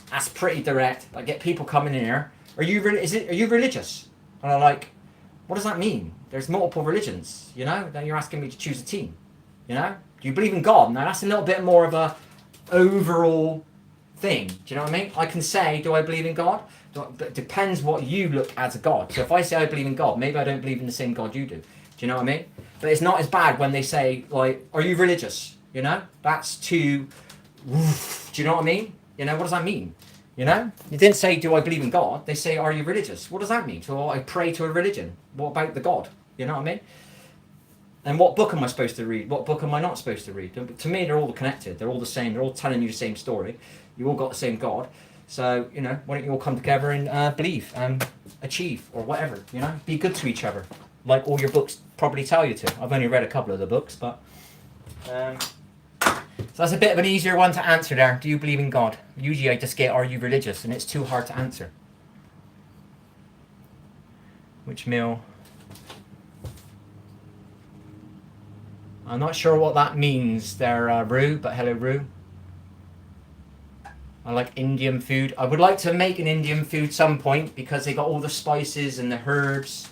That's pretty direct. I get people coming in here. Are you religious? And I'm like, what does that mean? There's multiple religions, you know? Then you're asking me to choose a team, you know? Do you believe in God? Now that's a little bit more of a overall thing. Do you know what I mean? I can say, do I believe in God? But it depends what you look as a God. So if I say I believe in God, maybe I don't believe in the same God you do. Do you know what I mean? But it's not as bad when they say, like, are you religious? You know? That's too... Do you know what I mean? You know, what does that mean? You know? You didn't say, do I believe in God? They say, are you religious? What does that mean? So I pray to a religion. What about the God? You know what I mean? And what book am I supposed to read? What book am I not supposed to read? To me, they're all connected. They're all the same. They're all telling you the same story. You all got the same God. So, you know, why don't you all come together and believe and achieve or whatever, you know? Be good to each other. Like all your books probably tell you to. I've only read a couple of the books, but... So that's a bit of an easier one to answer there. Do you believe in God? Usually I just get, are you religious? And it's too hard to answer. Which meal? I'm not sure what that means there, Rue, but hello, Rue. I like Indian food. I would like to make an Indian food some point because they got all the spices and the herbs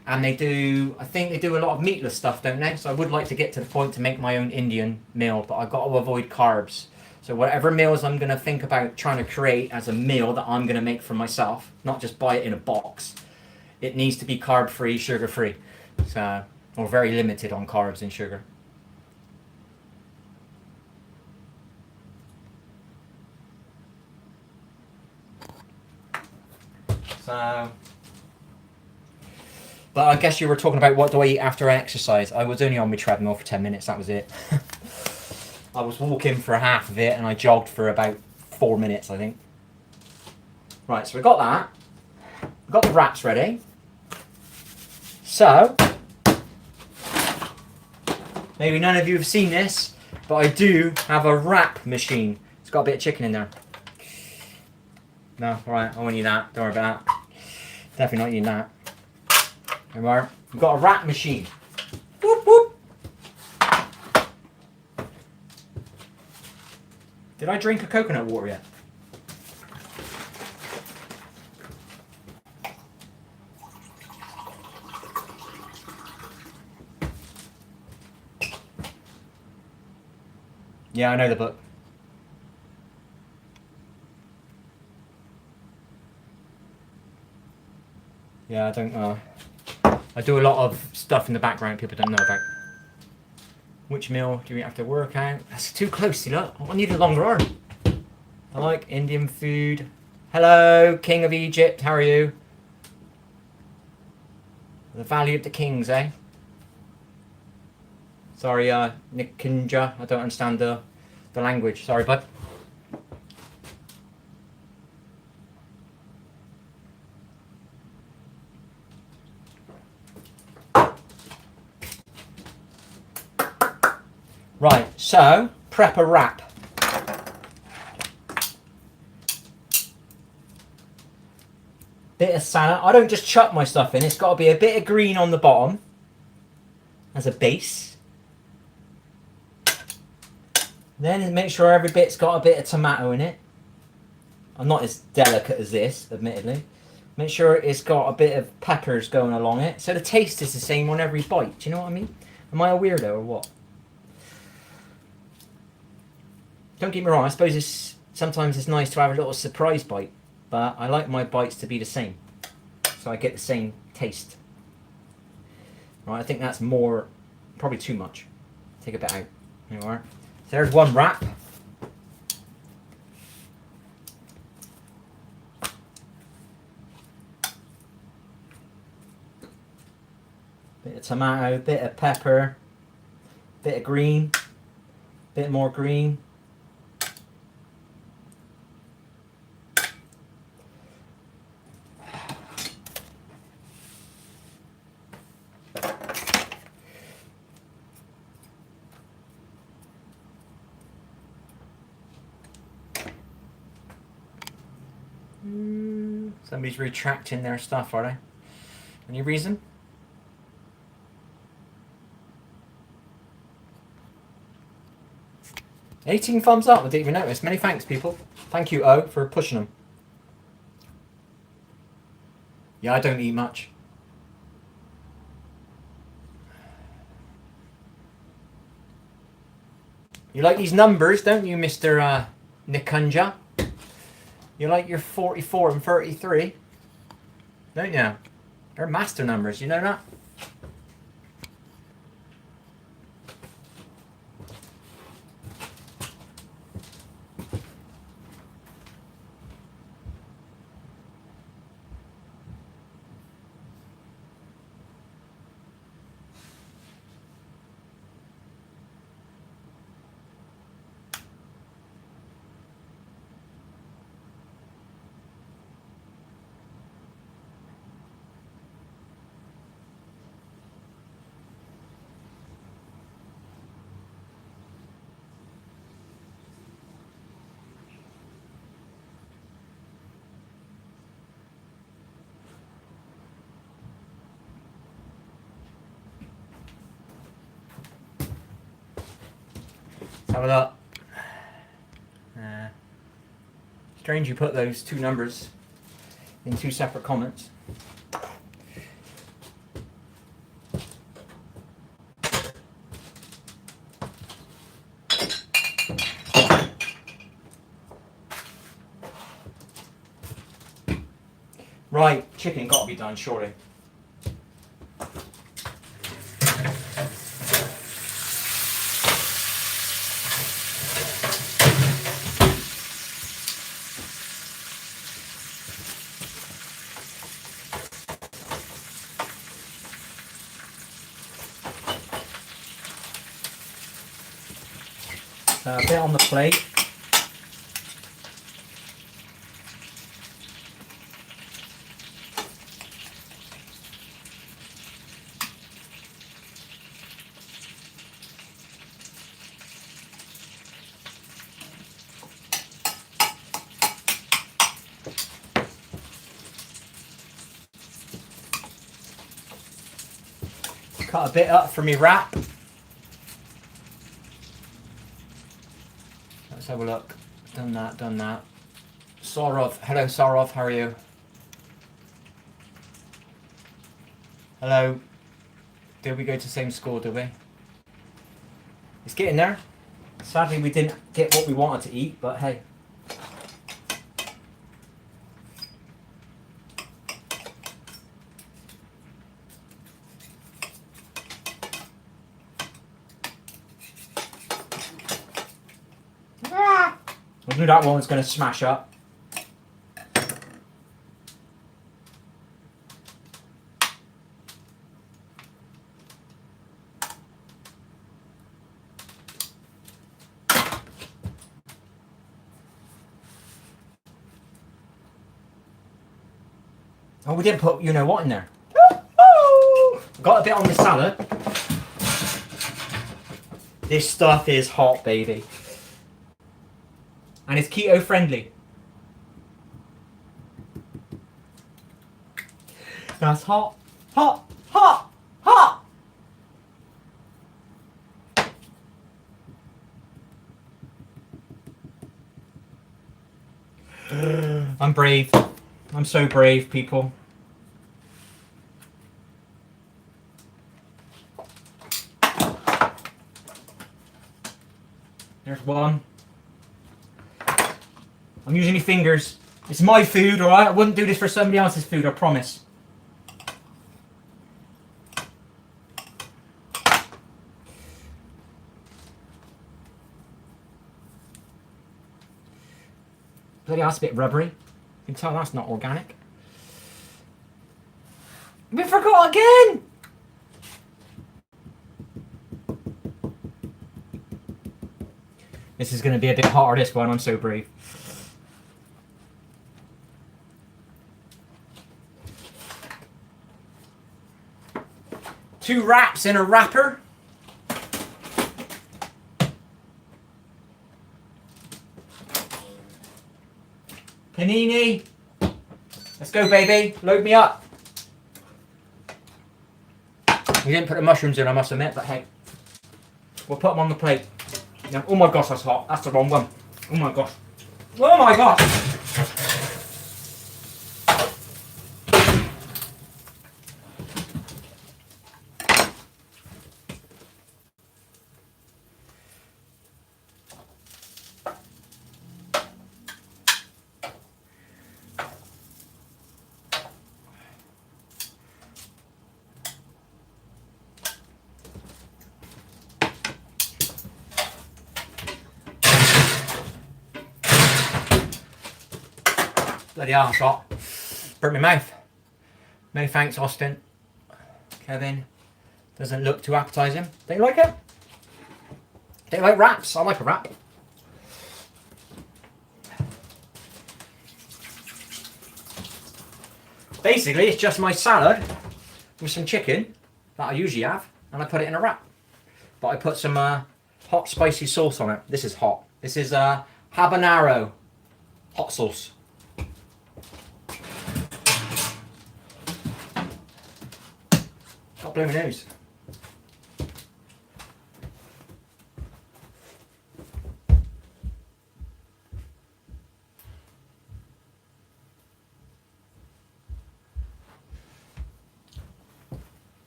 And they do, I think they do a lot of meatless stuff, don't they? So I would like to get to the point to make my own Indian meal, but I've got to avoid carbs. So whatever meals I'm going to think about trying to create as a meal that I'm going to make for myself, not just buy it in a box, it needs to be carb-free, sugar-free. So, or very limited on carbs and sugar. So, but I guess you were talking about what do I eat after I exercise. I was only on my treadmill for 10 minutes, that was it. I was walking for half of it and I jogged for about 4 minutes, I think. Right, so we got that. We've got the wraps ready. So, maybe none of you have seen this, but I do have a wrap machine. It's got a bit of chicken in there. No, alright, I won't eat that. Don't worry about that. Definitely not eating that. There we are. We've got a wrap machine. Whoop, whoop. Did I drink a coconut water yet? Yeah, I know the book. Yeah, I don't I do a lot of stuff in the background people don't know about. Which meal do you eat after workout? That's too close, you know. I need a longer arm. I like Indian food. Hello, King of Egypt, how are you? The Valley of the Kings, eh? Sorry, Nikinja, I don't understand the language. Sorry, bud. Right, so, prep a wrap. Bit of salad. I don't just chuck my stuff in. It's got to be a bit of green on the bottom as a base. Then make sure every bit's got a bit of tomato in it. I'm not as delicate as this, admittedly. Make sure it's got a bit of peppers going along it. So the taste is the same on every bite. Do you know what I mean? Am I a weirdo or what? Don't get me wrong, I suppose sometimes it's nice to have a little surprise bite, but I like my bites to be the same, so I get the same taste. Right, I think that's more, probably too much. Take a bit out. There you are. So there's one wrap. Bit of tomato, bit of pepper, bit of green, bit more green. Somebody's retracting their stuff, are they? Any reason? $18 thumbs up, I didn't even notice. Many thanks, people. Thank you, O, for pushing them. Yeah, I don't eat much. You like these numbers, don't you, Mr. Nikunja? You like your 44 and 33, don't you? They're master numbers, you know that? Have a look. Strange you put those two numbers in two separate comments. Right, chicken got to be done, surely. A bit on the plate. Cut a bit up for me wrap. Let's have a look. Done that, done that. Saurav. Hello, Saurav. How are you? Hello. Did we go to the same school, did we? It's getting there. Sadly, we didn't get what we wanted to eat, but hey. I knew that one was going to smash up. Oh, we didn't put you know what in there. Got a bit on the salad. This stuff is hot, baby. And it's keto friendly. That's hot, hot, hot, hot. I'm brave. I'm so brave, people. There's one. I'm using my fingers. It's my food, alright? I wouldn't do this for somebody else's food, I promise. Bloody hell, that's a bit rubbery. You can tell that's not organic. We forgot again! This is going to be a bit hotter, this one. I'm so brave. Two wraps in a wrapper. Panini. Let's go, baby. Load me up. We didn't put the mushrooms in, I must admit, but hey. We'll put them on the plate. Now, oh my gosh, that's hot. That's the wrong one. Oh my gosh. Oh my gosh. Bloody hell, it's hot. Burnt my mouth. Many thanks, Austin. Kevin. Doesn't look too appetizing. Don't you like it? Don't you like wraps? I like a wrap. Basically, it's just my salad with some chicken that I usually have, and I put it in a wrap. But I put some hot spicy sauce on it. This is hot. This is habanero hot sauce. Got blow my nose.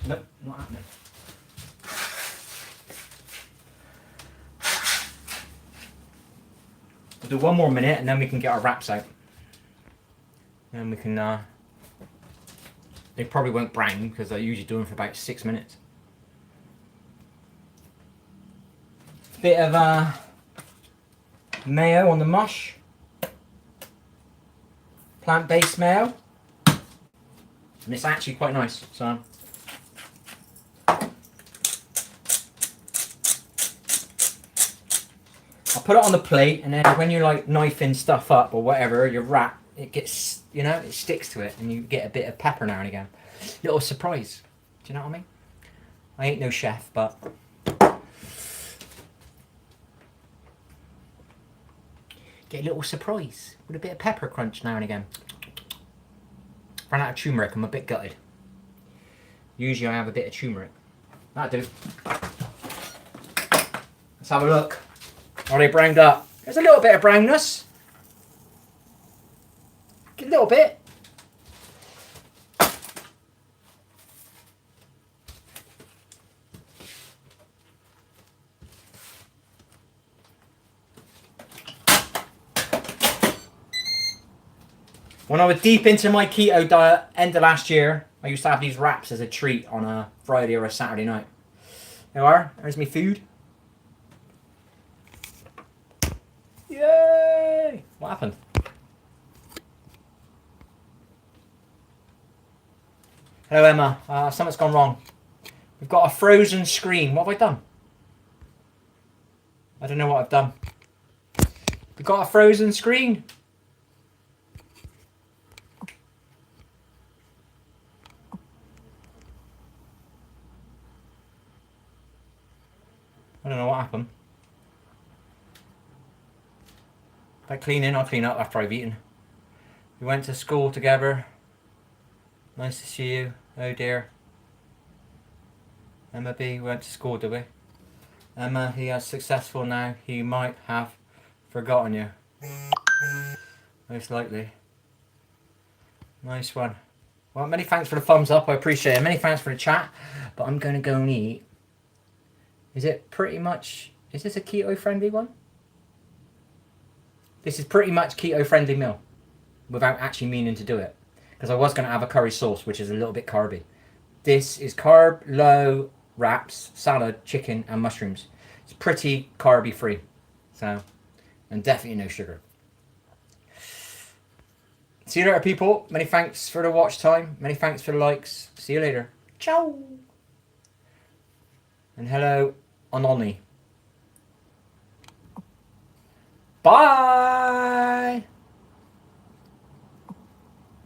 Nope, not happening. We'll do one more minute and then we can get our wraps out. Then we can They probably won't brown because I usually do them for about 6 minutes. Bit of mayo on the mush. Plant-based mayo. And it's actually quite nice. So I'll put it on the plate, and then when you're like knifing stuff up or whatever, your wrap, it gets, you know, it sticks to it, and you get a bit of pepper now and again. Little surprise. Do you know what I mean? I ain't no chef, but get a little surprise with a bit of pepper crunch now and again. Ran out of turmeric, I'm a bit gutted. Usually I have a bit of turmeric. That'll do. Let's have a look. Are they browned up? There's a little bit of brownness. A little bit. When I was deep into my keto diet, end of last year, I used to have these wraps as a treat on a Friday or a Saturday night. There you are. There's my food. Yay! What happened? Hello, Emma. Something's gone wrong. We've got a frozen screen. What have I done? I don't know what I've done. We've got a frozen screen. I don't know what happened. Like cleaning, I'll clean up after I've eaten. We went to school together. Nice to see you. Oh dear. Emma B, we went to school, did we? Emma, he is successful now. He might have forgotten you. Most likely. Nice one. Well, many thanks for the thumbs up. I appreciate it. Many thanks for the chat. But I'm going to go and eat. Is it pretty much... Is this a keto-friendly one? This is pretty much keto-friendly meal. Without actually meaning to do it. Because I was going to have a curry sauce, which is a little bit carby. This is carb-low wraps, salad, chicken, and mushrooms. It's pretty carby-free. So, and definitely no sugar. See you later, people. Many thanks for the watch time. Many thanks for the likes. See you later. Ciao. And hello, Anoni. Bye.